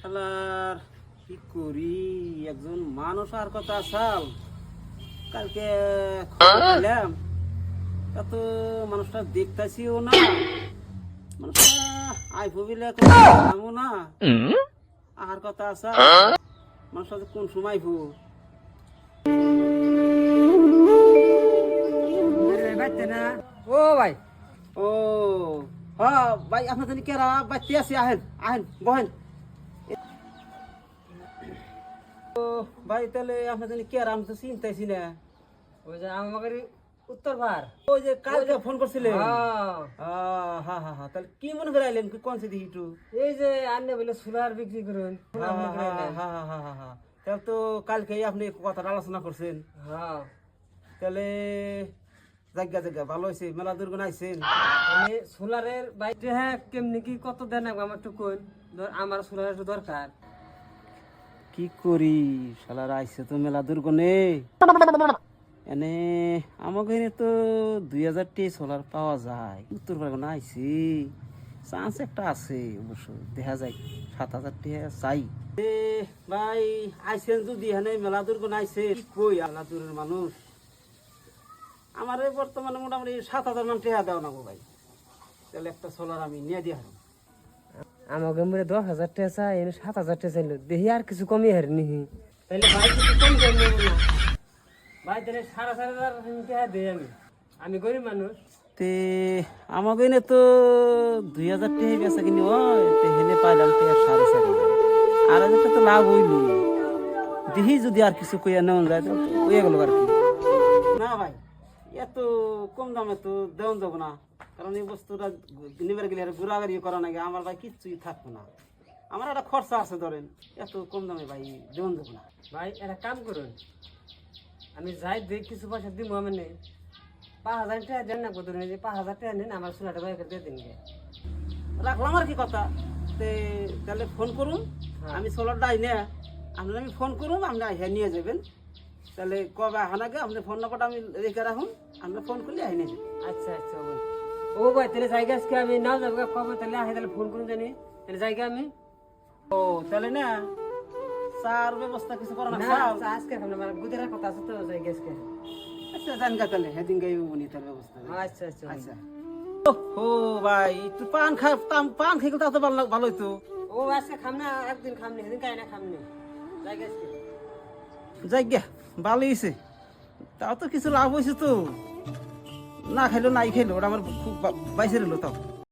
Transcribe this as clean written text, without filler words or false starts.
শালার কি করি, একজন মানুষ আর কথা আসাল কালকে খবর পেলাম, তা তো মানুষটা দেখতেছিও না, মানুষটা আইফো বিলে কোনো না আর কথা আসা, মানুষটা কোন সময় আইফো না। ও ভাই, ও হ্যাঁ ভাই, আপনার জানি কেরা বাইতে আছি, আহেন আহেন বহেন। ও ভাই, তাহলে আপনার জানি কেরা, আমি তো চিন্তাইছি না। ওই যে আমাদের উত্তর ভার, ওই যে কালকে ফোন করছিলেন, হ্যাঁ হ্যাঁ হ্যাঁ হ্যাঁ, তাহলে কি মনে করে আইলেন, কোন সে দেখি একটু। এই যে আন্নে বলে সোলার বিক্রি করুন। হ্যাঁ তাহলে তো কালকেই আপনি কথাটা আলোচনা করছেন, হ্যাঁ তাহলে জায়গা জায়গা ভালো হয়েছে, মেলা দুর্গুণ আইছেন। আমি সোলারের বাইরে হ্যাঁ কেমনি কি কত দেন আমার একটু কইন, আমার সোলার একটু দরকার। কি করি, শালার আইছে তো মেলা দুর্গুণে, এনে আমাকে এনে তো 2000 টি সোলার পাওয়া যায়, উত্তর পারগনা আইছি, চান্স একটা আছে অবশ্য, দেখা যায় 7000 টাকা চাই। ভাই আইছেন যদি এখানে মেলা দুর্গুণ আইছে, কি কই মেলা দূরের মানুষ, আমার বর্তমানে মোটামুটি 7000 মান টাকা দেওয়া না গো ভাই, তাহলে একটা সোলার আমি নিয়ে দিয়ে হারুন। আমাকে মরে 10,000 টাকা চাই, 7,000 টাকা চাইলো, দেখি আর কিছু কমই হার নিহি। তাহলে ভাই কিছু কম করে নেবো না ভাই, তাহলে 4,500 টাকা দিই আমি গরিব মানুষ। তে আমাকে এনে তো 2000 টাকা বেচা কিনি হয়, তে হেনে পাইলাম টাকা 4,500, আর একটা তো লাভ হইল, দেখি যদি আর কিছু কইয়া নেওয়া যায় তো হয়ে গেল আর কি। না ভাই, এত কম দামে তো দেওয়া যাবো না, কারণ এই বস্তুটা নিবার গেলে ঘোরাঘুরি করা নাকি, আমার ভাই কিচ্ছুই থাকবো না, আমার একটা খরচা আছে ধরেন, এত কম দামে ভাই দেওয়া যাবো না। ভাই একটা কাম করুন, আমি যাই দেখ কিছু পয়সা দিব, আমি নেই 5,000 টাকা দেন না, ধরুন যে 5,000 টাকা নেন, আমার সোলাটা বাইরে দিয়ে দিন গে। রাখলাম আর কি কথা, তাহলে ফোন করুন, আমি সোলারটা আই না, আপনার আমি ফোন করুন, আপনি আইসা নিয়ে যাবেন, তাহলে কবে আহান আগে আপনি ফোন নাম্বারটা আমি রেখে রাখুন, আপনি ফোন করলে আই নিয়ে যাবেন। আচ্ছা আচ্ছা ভাই, ও ভাই তাহলে জায়গা আজকে আমি নাও যাবো কবে, তাহলে আহে তাহলে ফোন করুন জানি, তাহলে জায়গা আমি ও তাহলে না চার ব্যবস্থা কিছু করা না, না আজকে খাবো না, আমার গুজরার কথা আছে তো জায়গা আজকে। আচ্ছা জানগা, তাহলে সেদিন গাই উনি তার ব্যবস্থা। আচ্ছা আচ্ছা আচ্ছা ও ভাই, একটু পান পান খেয়ে গেলে তো ভালো হইতো। ও আজকে খাম না, একদিন খামনি, সেদিন কাই না খামনি, জায়গা আজকে জায়গা ভালো হয়েছে, তাও তো কিছু লাভ হয়েছে তো, না খাইলো নাই খাইলো, ওটা আমার খুব বাইসে রইলো তাও।